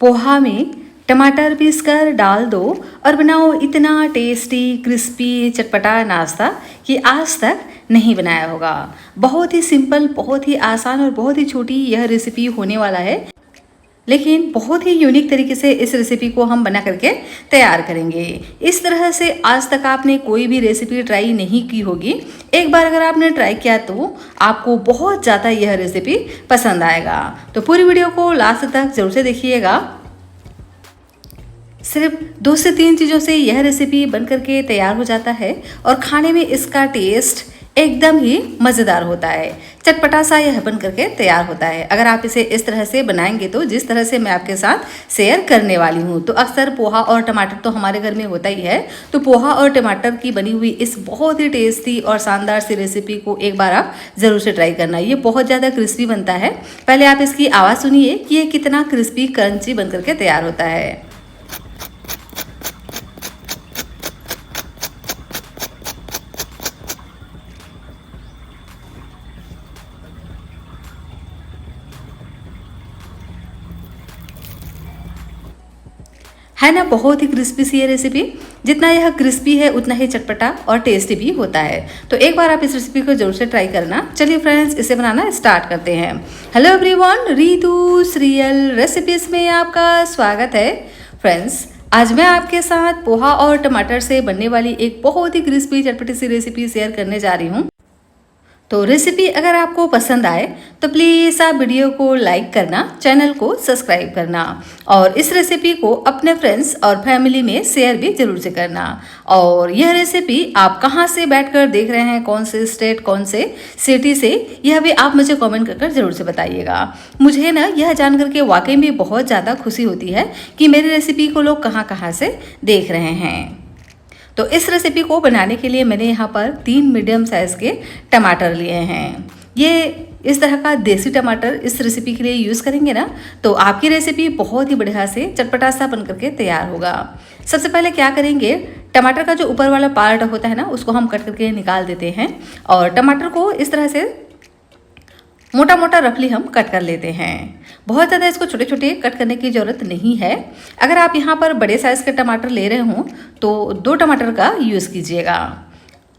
पोहा में टमाटर पीस कर डाल दो और बनाओ इतना टेस्टी क्रिस्पी चटपटा नाश्ता कि आज तक नहीं बनाया होगा। बहुत ही सिंपल, बहुत ही आसान और बहुत ही छोटी यह रेसिपी होने वाला है, लेकिन बहुत ही यूनिक तरीके से इस रेसिपी को हम बना करके तैयार करेंगे। इस तरह से आज तक आपने कोई भी रेसिपी ट्राई नहीं की होगी। एक बार अगर आपने ट्राई किया तो आपको बहुत ज़्यादा यह रेसिपी पसंद आएगा। तो पूरी वीडियो को लास्ट तक जरूर से देखिएगा। सिर्फ 2 से 3 चीज़ों से यह रेसिपी बन करके तैयार हो जाता है और खाने में इसका टेस्ट एकदम ही मज़ेदार होता है। चटपटा सा यह बन करके तैयार होता है अगर आप इसे इस तरह से बनाएंगे तो, जिस तरह से मैं आपके साथ शेयर करने वाली हूँ। तो अक्सर पोहा और टमाटर तो हमारे घर में होता ही है, तो पोहा और टमाटर की बनी हुई इस बहुत ही टेस्टी और शानदार सी रेसिपी को एक बार आप ज़रूर से ट्राई करना। ये बहुत ज़्यादा क्रिस्पी बनता है। पहले आप इसकी आवाज़ सुनिए कि ये कितना क्रिस्पी क्रंची बन करके तैयार होता है। है ना, बहुत ही क्रिस्पी सी ये रेसिपी। जितना यह क्रिस्पी है उतना ही चटपटा और टेस्टी भी होता है। तो एक बार आप इस रेसिपी को जरूर से ट्राई करना। चलिए फ्रेंड्स, इसे बनाना स्टार्ट करते हैं। Hello everyone, Ritu serial recipes में आपका स्वागत है। फ्रेंड्स, आज मैं आपके साथ पोहा और टमाटर से बनने वाली एक बहुत ही क्रिस्पी चटपटी सी रेसिपी शेयर करने जा रही हूँ। तो रेसिपी अगर आपको पसंद आए तो प्लीज़ आप वीडियो को लाइक करना, चैनल को सब्सक्राइब करना और इस रेसिपी को अपने फ्रेंड्स और फैमिली में शेयर भी जरूर से करना। और यह रेसिपी आप कहां से बैठकर देख रहे हैं, कौन से स्टेट, कौन से सिटी से, यह भी आप मुझे कमेंट कर जरूर से बताइएगा। मुझे ना यह जानकर के वाकई में बहुत ज़्यादा खुशी होती है कि मेरी रेसिपी को लोग कहाँ से देख रहे हैं। तो इस रेसिपी को बनाने के लिए मैंने यहाँ पर 3 मीडियम साइज़ के टमाटर लिए हैं। ये इस तरह का देसी टमाटर इस रेसिपी के लिए यूज़ करेंगे ना तो आपकी रेसिपी बहुत ही बढ़िया से चटपटा सा बन करके तैयार होगा। सबसे पहले क्या करेंगे, टमाटर का जो ऊपर वाला पार्ट होता है ना उसको हम कट करके निकाल देते हैं और टमाटर को इस तरह से मोटा मोटा रफली हम कट कर लेते हैं। बहुत ज़्यादा इसको छोटे छोटे कट करने की ज़रूरत नहीं है। अगर आप यहाँ पर बड़े साइज़ के टमाटर ले रहे हों तो 2 टमाटर का यूज़ कीजिएगा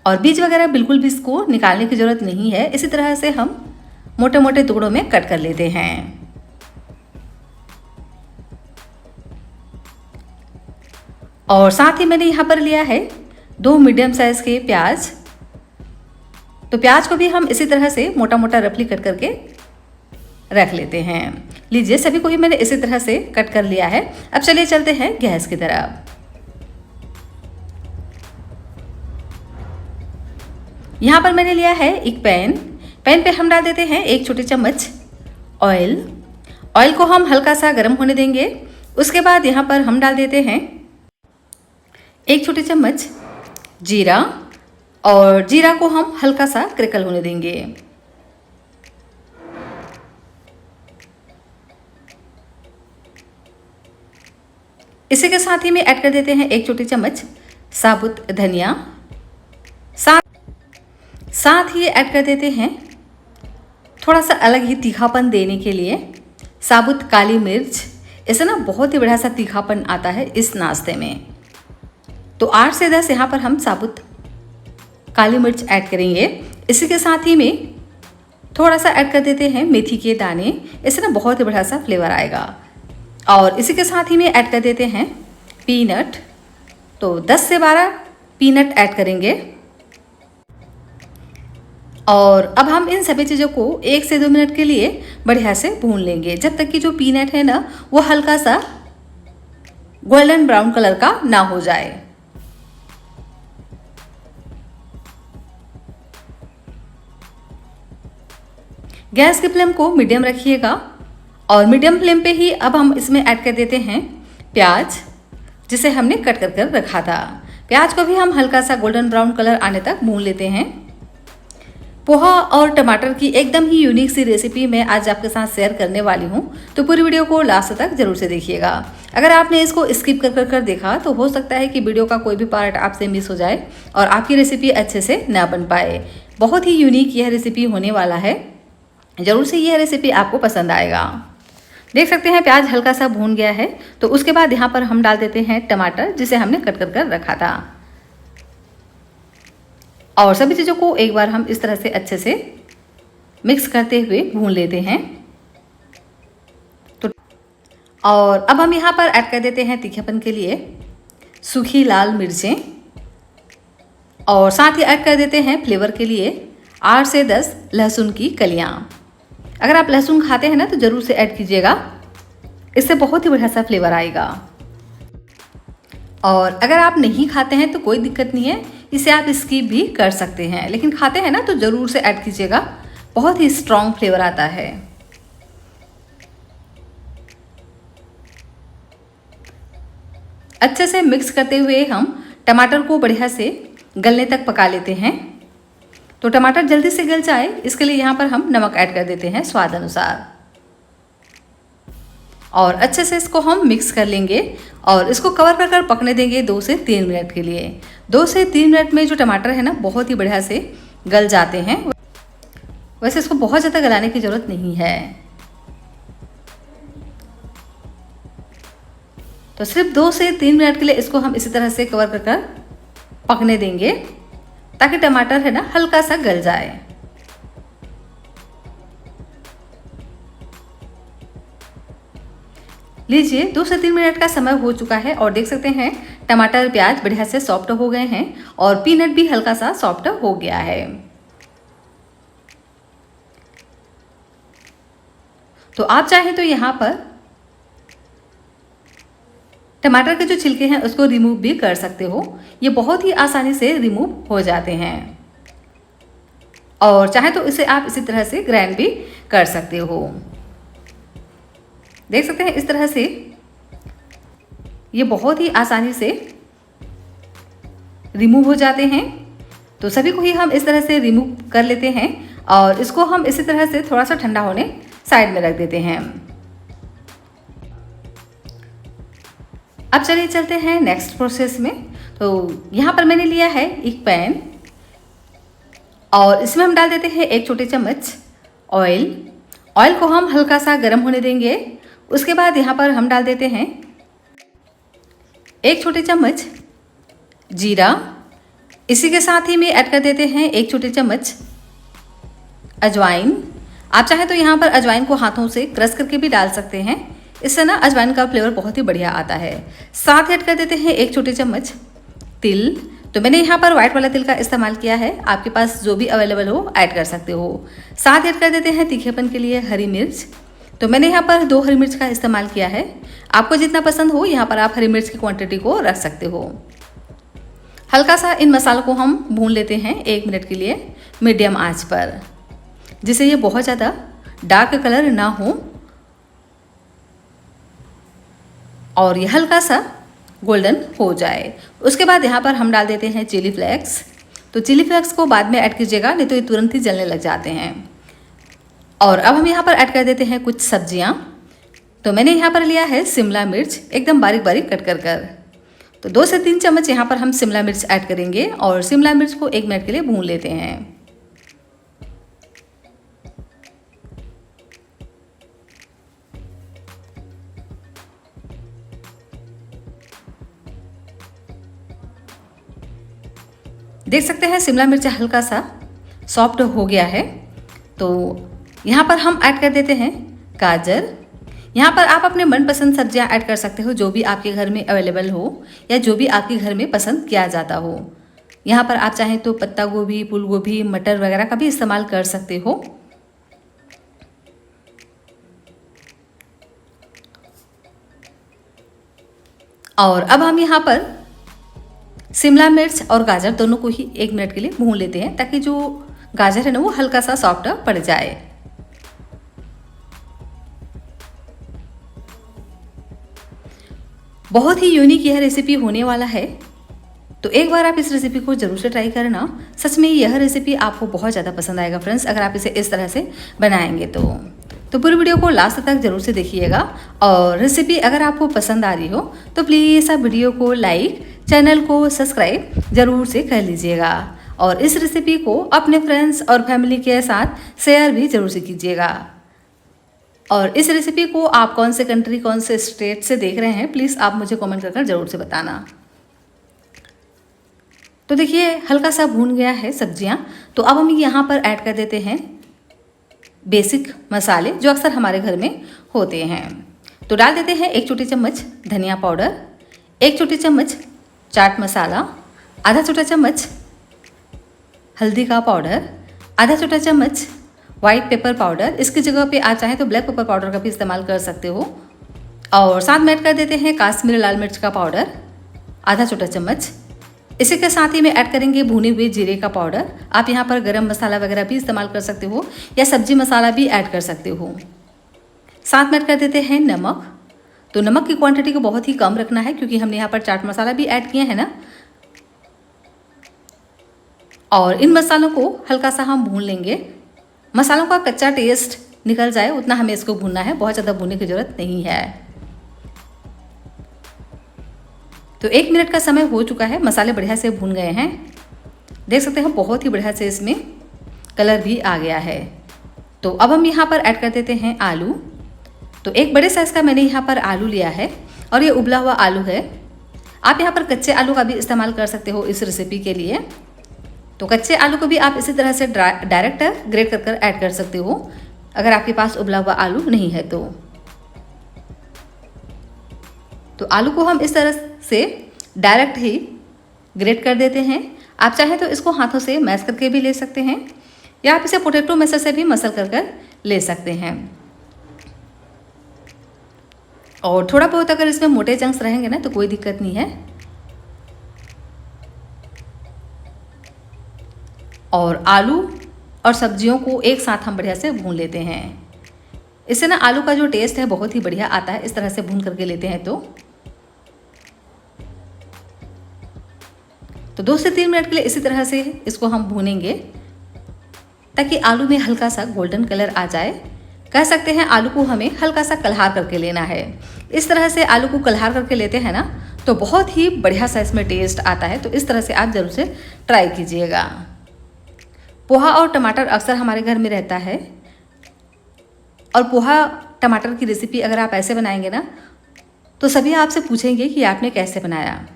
और बीज वगैरह बिल्कुल भी इसको निकालने की ज़रूरत नहीं है। इसी तरह से हम मोटे मोटे टुकड़ों में कट कर लेते हैं। और साथ ही मैंने यहाँ पर लिया है 2 मीडियम साइज़ के प्याज। तो प्याज को भी हम इसी तरह से मोटा मोटा रफली कट करके रख लेते हैं। लीजिए, सभी को ही मैंने इसी तरह से कट कर लिया है। अब चलिए चलते हैं गैस की तरफ। यहाँ पर मैंने लिया है एक पैन पे हम डाल देते हैं 1 छोटी चम्मच ऑयल। ऑयल को हम हल्का सा गर्म होने देंगे। उसके बाद यहाँ पर हम डाल देते हैं 1 छोटी चम्मच जीरा और जीरा को हम हल्का सा क्रैकल होने देंगे। इसी के साथ ही में ऐड कर देते हैं 1 छोटी चम्मच साबुत धनिया। साथ ही ऐड कर देते हैं थोड़ा सा अलग ही तीखापन देने के लिए साबुत काली मिर्च। इससे ना बहुत ही बढ़िया सा तीखापन आता है इस नाश्ते में। तो 8 से 10 यहाँ पर हम साबुत काली मिर्च ऐड करेंगे। इसी के साथ ही में थोड़ा सा ऐड कर देते हैं मेथी के दाने। इससे ना बहुत ही बढ़िया सा फ्लेवर आएगा। और इसी के साथ ही में ऐड कर देते हैं पीनट। तो 10 से 12 पीनट ऐड करेंगे। और अब हम इन सभी चीज़ों को 1 से 2 मिनट के लिए बढ़िया से भून लेंगे, जब तक कि जो पीनट है ना वो हल्का सा गोल्डन ब्राउन कलर का ना हो जाए। गैस की फ्लेम को मीडियम रखिएगा और मीडियम फ्लेम पे ही अब हम इसमें ऐड कर देते हैं प्याज, जिसे हमने कट कर रखा था। प्याज को भी हम हल्का सा गोल्डन ब्राउन कलर आने तक भून लेते हैं। पोहा और टमाटर की एकदम ही यूनिक सी रेसिपी मैं आज आपके साथ शेयर करने वाली हूँ, तो पूरी वीडियो को लास्ट तक जरूर से देखिएगा। अगर आपने इसको स्किप कर देखा तो हो सकता है कि वीडियो का कोई भी पार्ट आपसे मिस हो जाए और आपकी रेसिपी अच्छे से ना बन पाए। बहुत ही यूनिक यह रेसिपी होने वाला है, ज़रूर से यह रेसिपी आपको पसंद आएगा। देख सकते हैं प्याज हल्का सा भून गया है। तो उसके बाद यहाँ पर हम डाल देते हैं टमाटर जिसे हमने कट कर रखा था, और सभी चीज़ों को एक बार हम इस तरह से अच्छे से मिक्स करते हुए भून लेते हैं। तो और अब हम यहाँ पर ऐड कर देते हैं तीखेपन के लिए सूखी लाल मिर्चें, और साथ ही ऐड कर देते हैं फ्लेवर के लिए 8 से 10 लहसुन की कलियाँ। अगर आप लहसुन खाते हैं ना तो ज़रूर से ऐड कीजिएगा, इससे बहुत ही बढ़िया सा फ्लेवर आएगा। और अगर आप नहीं खाते हैं तो कोई दिक्कत नहीं है, इसे आप स्किप भी कर सकते हैं, लेकिन खाते हैं ना तो ज़रूर से ऐड कीजिएगा, बहुत ही स्ट्रॉन्ग फ्लेवर आता है। अच्छे से मिक्स करते हुए हम टमाटर को बढ़िया से गलने तक पका लेते हैं। तो टमाटर जल्दी से गल जाए इसके लिए यहाँ पर हम नमक ऐड कर देते हैं स्वाद अनुसार, और अच्छे से इसको हम मिक्स कर लेंगे और इसको कवर कर पकने देंगे 2 से 3 मिनट के लिए। 2 से 3 मिनट में जो टमाटर है ना बहुत ही बढ़िया से गल जाते हैं। वैसे इसको बहुत ज़्यादा गलाने की ज़रूरत नहीं है, तो सिर्फ 2 से 3 मिनट के लिए इसको हम इसी तरह से कवर कर पकने देंगे ताकि टमाटर है ना हल्का सा गल जाए। लीजिए 2 से 3 मिनट का समय हो चुका है और देख सकते हैं टमाटर प्याज बढ़िया से सॉफ्ट हो गए हैं और पीनट भी हल्का सा सॉफ्ट हो गया है। तो आप चाहें तो यहाँ पर टमाटर के जो छिलके हैं उसको रिमूव भी कर सकते हो, ये बहुत ही आसानी से रिमूव हो जाते हैं। और चाहे तो इसे आप इसी तरह से ग्राइंड भी कर सकते हो। देख सकते हैं इस तरह से ये बहुत ही आसानी से रिमूव हो जाते हैं। तो सभी को ही हम इस तरह से रिमूव कर लेते हैं और इसको हम इसी तरह से थोड़ा सा ठंडा होने साइड में रख देते हैं। अब चलिए चलते हैं नेक्स्ट प्रोसेस में। तो यहाँ पर मैंने लिया है एक पैन और इसमें हम डाल देते हैं 1 छोटे चम्मच ऑयल। ऑयल को हम हल्का सा गर्म होने देंगे। उसके बाद यहाँ पर हम डाल देते हैं 1 छोटे चम्मच जीरा। इसी के साथ ही में ऐड कर देते हैं 1 छोटे चम्मच अजवाइन। आप चाहें तो यहाँ पर अजवाइन को हाथों से क्रश करके भी डाल सकते हैं, इससे ना अजवाइन का फ्लेवर बहुत ही बढ़िया आता है। साथ ऐड कर देते हैं 1 छोटे चम्मच तिल। तो मैंने यहाँ पर व्हाइट वाला तिल का इस्तेमाल किया है, आपके पास जो भी अवेलेबल हो ऐड कर सकते हो। साथ ऐड कर देते हैं तीखेपन के लिए हरी मिर्च। तो मैंने यहाँ पर 2 हरी मिर्च का इस्तेमाल किया है, आपको जितना पसंद हो यहाँ पर आप हरी मिर्च की क्वांटिटी को रख सकते हो। हल्का सा इन मसालों को हम भून लेते हैं 1 मिनट के लिए मीडियम आंच पर, जिससे ये बहुत ज़्यादा डार्क कलर ना हो और ये हल्का सा गोल्डन हो जाए। उसके बाद यहाँ पर हम डाल देते हैं चिली फ्लेक्स। तो चिली फ्लेक्स को बाद में ऐड कीजिएगा, नहीं तो ये तुरंत ही जलने लग जाते हैं। और अब हम यहाँ पर ऐड कर देते हैं कुछ सब्जियाँ। तो मैंने यहाँ पर लिया है शिमला मिर्च, एकदम बारीक बारीक कट कर। तो 2 से 3 चम्मच यहाँ पर हम शिमला मिर्च ऐड करेंगे और शिमला मिर्च को 1 मिनट के लिए भून लेते हैं। देख सकते हैं शिमला मिर्च हल्का सा सॉफ्ट हो गया है। तो यहाँ पर हम ऐड कर देते हैं गाजर। यहाँ पर आप अपने मनपसंद सब्जियाँ ऐड कर सकते हो, जो भी आपके घर में अवेलेबल हो या जो भी आपके घर में पसंद किया जाता हो। यहाँ पर आप चाहें तो पत्ता गोभी, फूल गोभी, मटर वगैरह का भी इस्तेमाल कर सकते हो। और अब हम यहाँ पर शिमला मिर्च और गाजर दोनों को ही 1 मिनट के लिए भून लेते हैं, ताकि जो गाजर है ना वो हल्का सा सॉफ्ट पड़ जाए। बहुत ही यूनिक यह रेसिपी होने वाला है, तो एक बार आप इस रेसिपी को जरूर से ट्राई करना। सच में यह रेसिपी आपको बहुत ज़्यादा पसंद आएगा फ्रेंड्स, अगर आप इसे इस तरह से बनाएंगे तो पूरी वीडियो को लास्ट तक जरूर से देखिएगा। और रेसिपी अगर आपको पसंद आ रही हो तो प्लीज़ आप वीडियो को लाइक, चैनल को सब्सक्राइब जरूर से कर लीजिएगा और इस रेसिपी को अपने फ्रेंड्स और फैमिली के साथ शेयर भी जरूर से कीजिएगा। और इस रेसिपी को आप कौन से कंट्री, कौन से स्टेट से देख रहे हैं, प्लीज़ आप मुझे कमेंट कर ज़रूर से बताना। तो देखिए हल्का सा भून गया है सब्जियां, तो अब हम यहाँ पर ऐड कर देते हैं बेसिक मसाले जो अक्सर हमारे घर में होते हैं। तो डाल देते हैं 1 छोटी चम्मच धनिया पाउडर, 1 छोटी चम्मच चाट मसाला, आधा छोटा चम्मच हल्दी का पाउडर, आधा छोटा चम्मच वाइट पेपर पाउडर। इसकी जगह पे आप चाहें तो ब्लैक पेपर पाउडर का भी इस्तेमाल कर सकते हो। और साथ में ऐड कर देते हैं काश्मीरी लाल मिर्च का पाउडर, आधा छोटा चम्मच। इसी के साथ ही में ऐड करेंगे भुने हुए जीरे का पाउडर। आप यहाँ पर गरम मसाला वगैरह भी इस्तेमाल कर सकते हो या सब्जी मसाला भी ऐड कर सकते हो। साथ में ऐड कर देते हैं नमक। तो नमक की क्वांटिटी को बहुत ही कम रखना है क्योंकि हमने यहाँ पर चाट मसाला भी ऐड किया है ना। और इन मसालों को हल्का सा हम भून लेंगे। मसालों का कच्चा टेस्ट निकल जाए उतना हमें इसको भूनना है, बहुत ज़्यादा भूनने की ज़रूरत नहीं है। तो 1 मिनट का समय हो चुका है, मसाले बढ़िया से भून गए हैं। देख सकते हैं बहुत ही बढ़िया से इसमें कलर भी आ गया है। तो अब हम यहाँ पर ऐड कर देते हैं आलू। तो एक बड़े साइज़ का मैंने यहाँ पर आलू लिया है और ये उबला हुआ आलू है। आप यहाँ पर कच्चे आलू का भी इस्तेमाल कर सकते हो इस रेसिपी के लिए। तो कच्चे आलू को भी आप इसी तरह से डायरेक्ट ग्रेट कर ऐड कर सकते हो अगर आपके पास उबला हुआ आलू नहीं है तो। आलू को हम इस तरह से डायरेक्ट ही ग्रेट कर देते हैं। आप चाहें तो इसको हाथों से मैश करके भी ले सकते हैं या आप इसे पोटैटो मैशर से भी मसल कर ले सकते हैं। और थोड़ा बहुत अगर इसमें मोटे चंक्स रहेंगे ना तो कोई दिक्कत नहीं है। और आलू और सब्जियों को एक साथ हम बढ़िया से भून लेते हैं। इससे ना आलू का जो टेस्ट है बहुत ही बढ़िया आता है इस तरह से भून करके लेते हैं तो 2 से 3 मिनट के लिए इसी तरह से इसको हम भूनेंगे ताकि आलू में हल्का सा गोल्डन कलर आ जाए। कह सकते हैं आलू को हमें हल्का सा कलहार करके लेना है। इस तरह से आलू को कलहार करके लेते हैं ना तो बहुत ही बढ़िया सा इसमें टेस्ट आता है। तो इस तरह से आप ज़रूर से ट्राई कीजिएगा। पोहा और टमाटर अक्सर हमारे घर में रहता है और पोहा टमाटर की रेसिपी अगर आप ऐसे बनाएंगे ना तो सभी आपसे पूछेंगे कि आपने कैसे बनाया।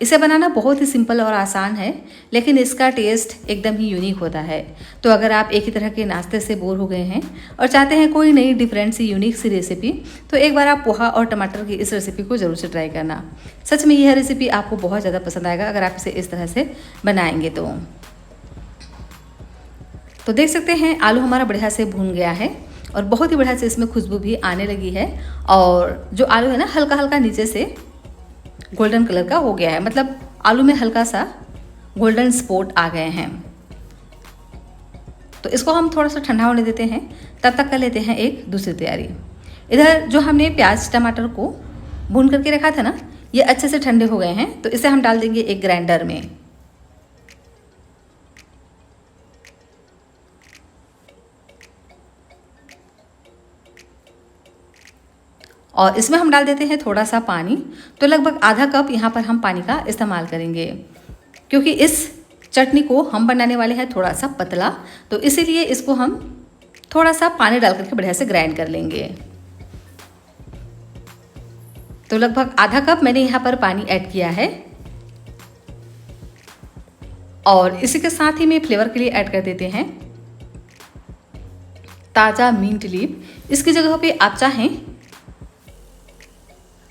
इसे बनाना बहुत ही सिंपल और आसान है लेकिन इसका टेस्ट एकदम ही यूनिक होता है। तो अगर आप एक ही तरह के नाश्ते से बोर हो गए हैं और चाहते हैं कोई नई डिफरेंट सी यूनिक सी रेसिपी तो एक बार आप पोहा और टमाटर की इस रेसिपी को ज़रूर से ट्राई करना। सच में यह रेसिपी आपको बहुत ज़्यादा पसंद आएगा अगर आप इसे इस तरह से बनाएंगे तो देख सकते हैं आलू हमारा बढ़िया से भून गया है और बहुत ही बढ़िया से इसमें खुशबू भी आने लगी है। और जो आलू है ना हल्का हल्का नीचे से गोल्डन कलर का हो गया है, मतलब आलू में हल्का सा गोल्डन स्पॉट आ गए हैं। तो इसको हम थोड़ा सा ठंडा होने देते हैं। तब तक कर लेते हैं एक दूसरी तैयारी। इधर जो हमने प्याज टमाटर को भून करके रखा था ना ये अच्छे से ठंडे हो गए हैं तो इसे हम डाल देंगे एक ग्राइंडर में। और इसमें हम डाल देते हैं थोड़ा सा पानी। तो लगभग आधा कप यहाँ पर हम पानी का इस्तेमाल करेंगे क्योंकि इस चटनी को हम बनाने वाले हैं थोड़ा सा पतला, तो इसीलिए इसको हम थोड़ा सा पानी डाल करके बढ़िया से ग्राइंड कर लेंगे। तो लगभग आधा कप मैंने यहाँ पर पानी ऐड किया है और इसी के साथ ही में फ्लेवर के लिए ऐड कर देते हैं ताज़ा मिंट लीफ। इसकी जगह पे आप चाहें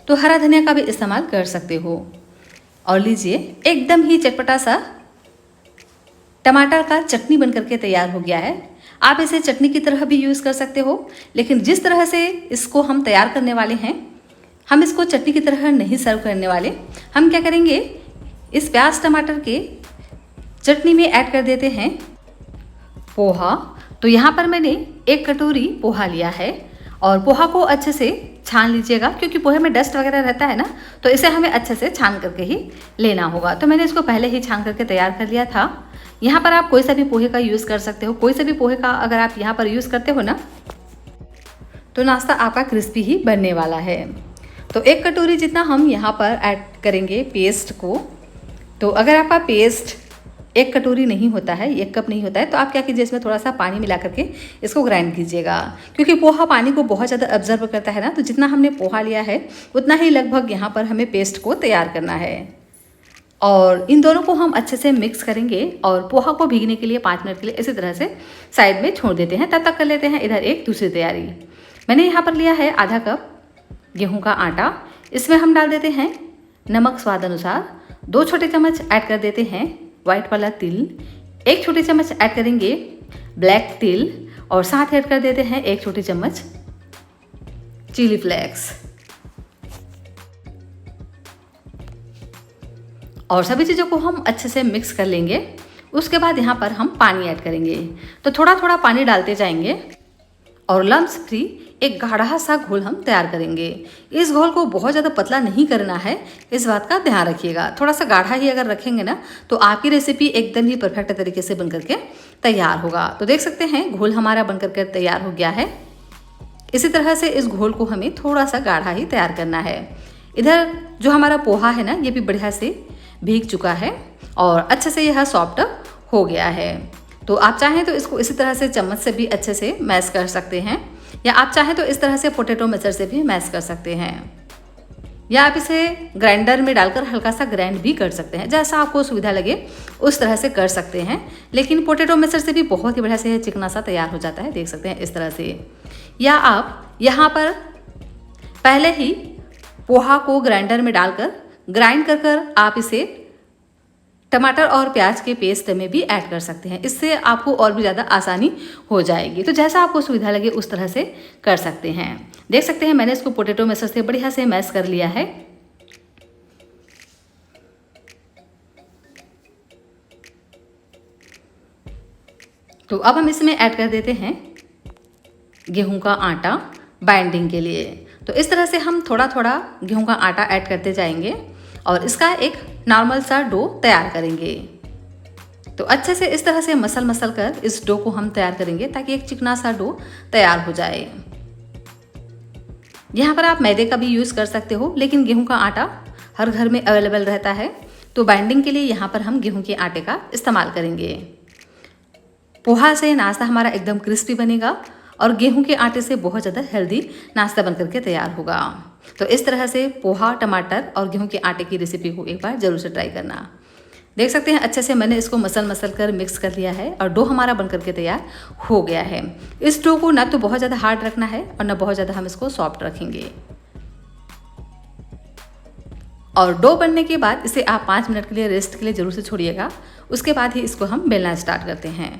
तो हरा धनिया का भी इस्तेमाल कर सकते हो। और लीजिए एकदम ही चटपटा सा टमाटर का चटनी बन करके तैयार हो गया है। आप इसे चटनी की तरह भी यूज़ कर सकते हो लेकिन जिस तरह से इसको हम तैयार करने वाले हैं हम इसको चटनी की तरह नहीं सर्व करने वाले। हम क्या करेंगे इस प्याज टमाटर के चटनी में ऐड कर देते हैं पोहा। तो यहाँ पर मैंने 1 कटोरी पोहा लिया है और पोहा को अच्छे से छान लीजिएगा क्योंकि पोहे में डस्ट वगैरह रहता है ना तो इसे हमें अच्छे से छान करके ही लेना होगा। तो मैंने इसको पहले ही छान करके तैयार कर लिया था। यहाँ पर आप कोई सा भी पोहे का यूज़ कर सकते हो। कोई सा भी पोहे का अगर आप यहाँ पर यूज़ करते हो ना तो नाश्ता आपका क्रिस्पी ही बनने वाला है। तो 1 कटोरी जितना हम यहाँ पर ऐड करेंगे पेस्ट को। तो अगर आपका पेस्ट 1 कटोरी नहीं होता है, 1 कप नहीं होता है, तो आप क्या कीजिए इसमें थोड़ा सा पानी मिला करके इसको ग्राइंड कीजिएगा, क्योंकि पोहा पानी को बहुत ज़्यादा ऑब्जर्व करता है ना। तो जितना हमने पोहा लिया है उतना ही लगभग यहाँ पर हमें पेस्ट को तैयार करना है। और इन दोनों को हम अच्छे से मिक्स करेंगे और पोहा को भीगने के लिए 5 मिनट के लिए इसी तरह से साइड में छोड़ देते हैं। तब तक कर लेते हैं इधर एक दूसरी तैयारी। मैंने यहाँ पर लिया है आधा कप गेहूं का आटा। इसमें हम डाल देते हैं नमक स्वाद अनुसार, 2 छोटे चम्मच ऐड कर देते हैं वाइट वाला तिल, 1 छोटे चम्मच ऐड करेंगे ब्लैक तिल और साथ ऐड कर देते हैं 1 छोटी चम्मच चिली फ्लेक्स। और सभी चीज़ों को हम अच्छे से मिक्स कर लेंगे। उसके बाद यहाँ पर हम पानी ऐड करेंगे, तो थोड़ा थोड़ा पानी डालते जाएंगे और लम्स फ्री एक गाढ़ा सा घोल हम तैयार करेंगे। इस घोल को बहुत ज़्यादा पतला नहीं करना है, इस बात का ध्यान रखिएगा। थोड़ा सा गाढ़ा ही अगर रखेंगे ना तो आपकी रेसिपी एकदम ही परफेक्ट तरीके से बन करके तैयार होगा। तो देख सकते हैं घोल हमारा बन करके तैयार हो गया है। इसी तरह से इस घोल को हमें थोड़ा सा गाढ़ा ही तैयार करना है। इधर जो हमारा पोहा है ना, ये भी बढ़िया से भीग चुका है और अच्छे से यह सॉफ्ट हो गया है। तो आप चाहें तो इसको इसी तरह से चम्मच से भी अच्छे से मैश कर सकते हैं, या आप चाहें तो इस तरह से पोटैटो मैशर से भी मैश कर सकते हैं, या आप इसे ग्राइंडर में डालकर हल्का सा ग्राइंड भी कर सकते हैं। जैसा आपको सुविधा लगे उस तरह से कर सकते हैं, लेकिन पोटैटो मैशर से भी बहुत ही बढ़िया से चिकना सा तैयार हो जाता है, देख सकते हैं इस तरह से। या आप यहाँ पर पहले ही पोहा को ग्राइंडर में डालकर ग्राइंड कर आप इसे टमाटर और प्याज के पेस्ट में भी ऐड कर सकते हैं। इससे आपको और भी ज़्यादा आसानी हो जाएगी। तो जैसा आपको सुविधा लगे उस तरह से कर सकते हैं। देख सकते हैं मैंने इसको पोटैटो मैशर से बढ़िया से मैश कर लिया है। तो अब हम इसमें ऐड कर देते हैं गेहूं का आटा बाइंडिंग के लिए। तो इस तरह से हम थोड़ा थोड़ा गेहूं का आटा ऐड करते जाएंगे और इसका एक नॉर्मल सा डो तैयार करेंगे। तो अच्छे से इस तरह से मसल कर इस डो को हम तैयार करेंगे ताकि एक चिकना सा डो तैयार हो जाए। यहाँ पर आप मैदे का भी यूज़ कर सकते हो, लेकिन गेहूं का आटा हर घर में अवेलेबल रहता है, तो बाइंडिंग के लिए यहाँ पर हम गेहूं के आटे का इस्तेमाल करेंगे। पोहा से नाश्ता हमारा एकदम क्रिस्पी बनेगा और गेहूं के आटे से बहुत ज़्यादा हेल्दी नाश्ता बन करके तैयार होगा। तो इस तरह से पोहा, टमाटर और गेहूं के आटे की रेसिपी को एक बार जरूर से ट्राई करना। देख सकते हैं अच्छे से मैंने इसको मसल कर मिक्स कर लिया है और डो हमारा बन करके तैयार हो गया है। इस डो को ना तो बहुत ज़्यादा हार्ड रखना है और ना बहुत ज़्यादा हम इसको सॉफ्ट रखेंगे। और डो बनने के बाद इसे आप 5 मिनट के लिए रेस्ट के लिए जरूर से छोड़िएगा। उसके बाद ही इसको हम बेलना स्टार्ट करते हैं।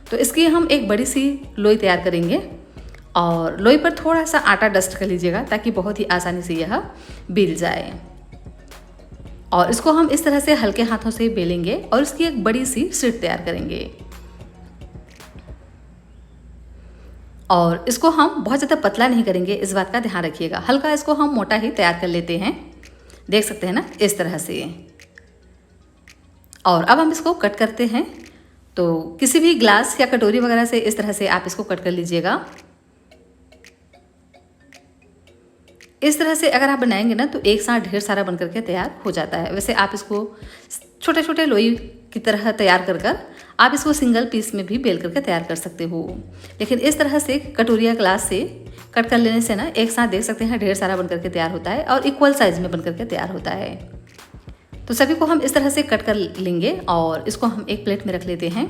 तो इसकी हम एक बड़ी सी लोई तैयार करेंगे और लोई पर थोड़ा सा आटा डस्ट कर लीजिएगा ताकि बहुत ही आसानी से यह बेल जाए। और इसको हम इस तरह से हल्के हाथों से बेलेंगे और इसकी एक बड़ी सी शीट तैयार करेंगे। और इसको हम बहुत ज़्यादा पतला नहीं करेंगे, इस बात का ध्यान रखिएगा। हल्का इसको हम मोटा ही तैयार कर लेते हैं, देख सकते हैं ना इस तरह से। और अब हम इसको कट करते हैं। तो किसी भी ग्लास या कटोरी वगैरह से इस तरह से आप इसको कट कर लीजिएगा। इस तरह से अगर आप बनाएंगे ना तो एक साथ ढेर सारा बन करके तैयार हो जाता है। वैसे आप इसको छोटे छोटे लोई की तरह तैयार कर आप इसको सिंगल पीस में भी बेल करके तैयार कर सकते हो, लेकिन इस तरह से कटोरी या ग्लास से कट कर लेने से ना एक साथ देख सकते हैं ढेर सारा बन करके तैयार होता है और इक्वल साइज में बन करके तैयार होता है। तो सभी को हम इस तरह से कट कर लेंगे और इसको हम एक प्लेट में रख लेते हैं।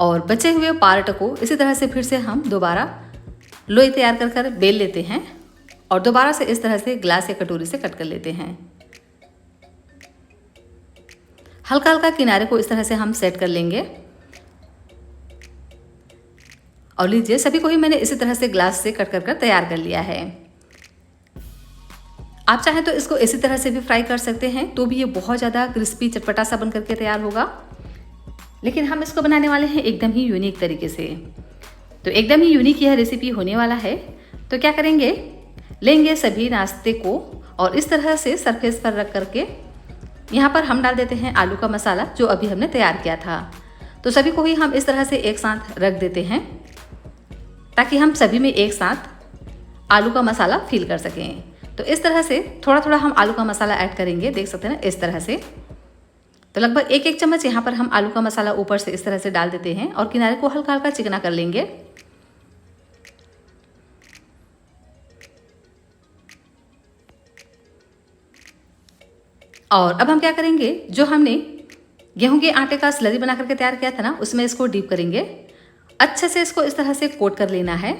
और बचे हुए पार्ट को इसी तरह से फिर से हम दोबारा लोई तैयार कर बेल लेते हैं और दोबारा से इस तरह से ग्लास या कटोरी से कट कर लेते हैं। हल्का हल्का किनारे को इस तरह से हम सेट कर लेंगे। और लीजिए सभी को ही मैंने इसी तरह से ग्लास से कट कर तैयार कर लिया है। आप चाहें तो इसको इसी तरह से भी फ्राई कर सकते हैं, तो भी ये बहुत ज़्यादा क्रिस्पी चटपटा सा बन करके तैयार होगा। लेकिन हम इसको बनाने वाले हैं एकदम ही यूनिक तरीके से। तो एकदम ही यूनिक यह रेसिपी होने वाला है। तो क्या करेंगे, लेंगे सभी नाश्ते को और इस तरह से सरफेस पर रख करके यहाँ पर हम डाल देते हैं आलू का मसाला जो अभी हमने तैयार किया था। तो सभी को ही हम इस तरह से एक साथ रख देते हैं ताकि हम सभी में एक साथ आलू का मसाला फील कर सकें। तो इस तरह से थोड़ा थोड़ा हम आलू का मसाला ऐड करेंगे, देख सकते हैं ना इस तरह से। तो लगभग 1 चम्मच यहाँ पर हम आलू का मसाला ऊपर से इस तरह से डाल देते हैं और किनारे को हल्का हल्का चिकना कर लेंगे। और अब हम क्या करेंगे, जो हमने गेहूं के आटे का स्लरी बना करके तैयार किया था ना, उसमें इसको डीप करेंगे। अच्छे से इसको इस तरह से कोट कर लेना है।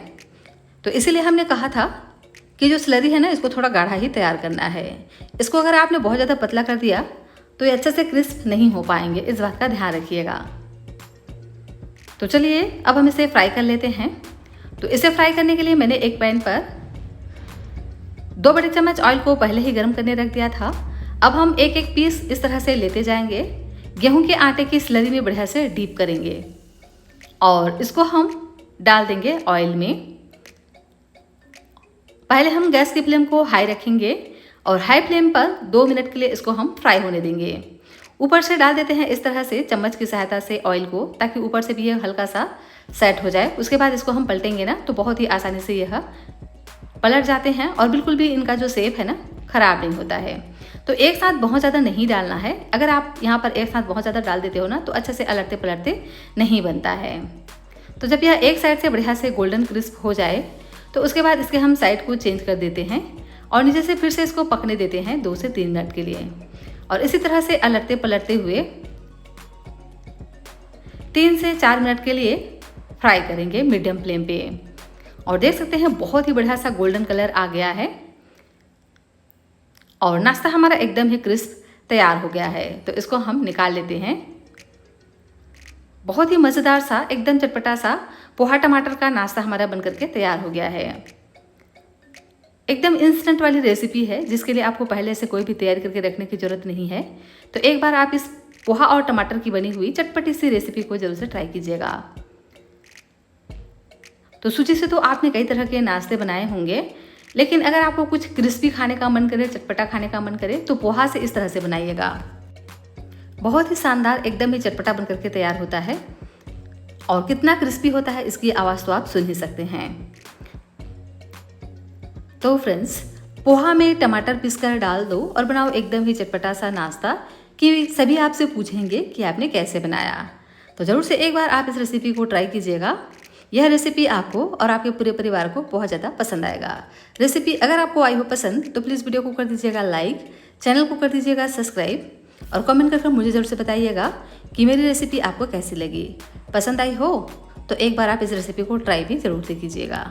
तो इसीलिए हमने कहा था कि जो स्लरी है ना, इसको थोड़ा गाढ़ा ही तैयार करना है। इसको अगर आपने बहुत ज़्यादा पतला कर दिया तो ये अच्छे से क्रिस्प नहीं हो पाएंगे, इस बात का ध्यान रखिएगा। तो चलिए अब हम इसे फ्राई कर लेते हैं। तो इसे फ्राई करने के लिए मैंने एक पैन पर 2 बड़े चम्मच ऑयल को पहले ही गर्म करने रख दिया था। अब हम एक एक पीस इस तरह से लेते जाएंगे। गेहूं के आटे की स्लरी में बढ़िया से डीप करेंगे और इसको हम डाल देंगे ऑयल में। पहले हम गैस की फ्लेम को हाई रखेंगे और हाई फ्लेम पर 2 मिनट के लिए इसको हम फ्राई होने देंगे। ऊपर से डाल देते हैं इस तरह से चम्मच की सहायता से ऑयल को, ताकि ऊपर से भी ये हल्का सा सेट हो जाए। उसके बाद इसको हम पलटेंगे ना, तो बहुत ही आसानी से यह पलट जाते हैं और बिल्कुल भी इनका जो शेप है ना, खराब नहीं होता है। तो एक साथ बहुत ज़्यादा नहीं डालना है। अगर आप यहाँ पर एक साथ बहुत ज़्यादा डाल देते हो ना, तो अच्छे से अलटते पलटते नहीं बनता है। तो जब यह एक साइड से बढ़िया से गोल्डन क्रिस्प हो जाए, तो उसके बाद इसके हम साइड को चेंज कर देते हैं और नीचे से फिर से इसको पकने देते हैं 2 से 3 मिनट के लिए। और इसी तरह से अलटते पलटते हुए 3 से 4 मिनट के लिए फ्राई करेंगे मीडियम फ्लेम पे। और देख सकते हैं बहुत ही बढ़िया सा गोल्डन कलर आ गया है और नाश्ता हमारा एकदम ही क्रिस्प तैयार हो गया है। तो इसको हम निकाल लेते हैं। बहुत ही मज़ेदार सा, एकदम चटपटा सा पोहा टमाटर का नाश्ता हमारा बनकर के तैयार हो गया है। एकदम इंस्टेंट वाली रेसिपी है, जिसके लिए आपको पहले से कोई भी तैयारी करके रखने की जरूरत नहीं है। तो एक बार आप इस पोहा और टमाटर की बनी हुई चटपटी सी रेसिपी को जरूर से ट्राई कीजिएगा। तो सूजी से तो आपने कई तरह के नाश्ते बनाए होंगे, लेकिन अगर आपको कुछ क्रिस्पी खाने का मन करे, चटपटा खाने का मन करे, तो पोहा से इस तरह से बनाइएगा। बहुत ही शानदार, एकदम ही चटपटा बनकर के तैयार होता है और कितना क्रिस्पी होता है इसकी आवाज़ तो आप सुन ही सकते हैं। तो फ्रेंड्स, पोहा में टमाटर पीसकर डाल दो और बनाओ एकदम ही चटपटा सा नाश्ता कि सभी आपसे पूछेंगे कि आपने कैसे बनाया। तो ज़रूर से एक बार आप इस रेसिपी को ट्राई कीजिएगा। यह रेसिपी आपको और आपके पूरे परिवार को बहुत ज़्यादा पसंद आएगा। रेसिपी अगर आपको आई हो पसंद, तो प्लीज़ वीडियो को कर दीजिएगा लाइक, चैनल को कर दीजिएगा सब्सक्राइब और कमेंट करके मुझे ज़रूर से बताइएगा कि मेरी रेसिपी आपको कैसी लगी। पसंद आई हो तो एक बार आप इस रेसिपी को ट्राई भी ज़रूर से कीजिएगा।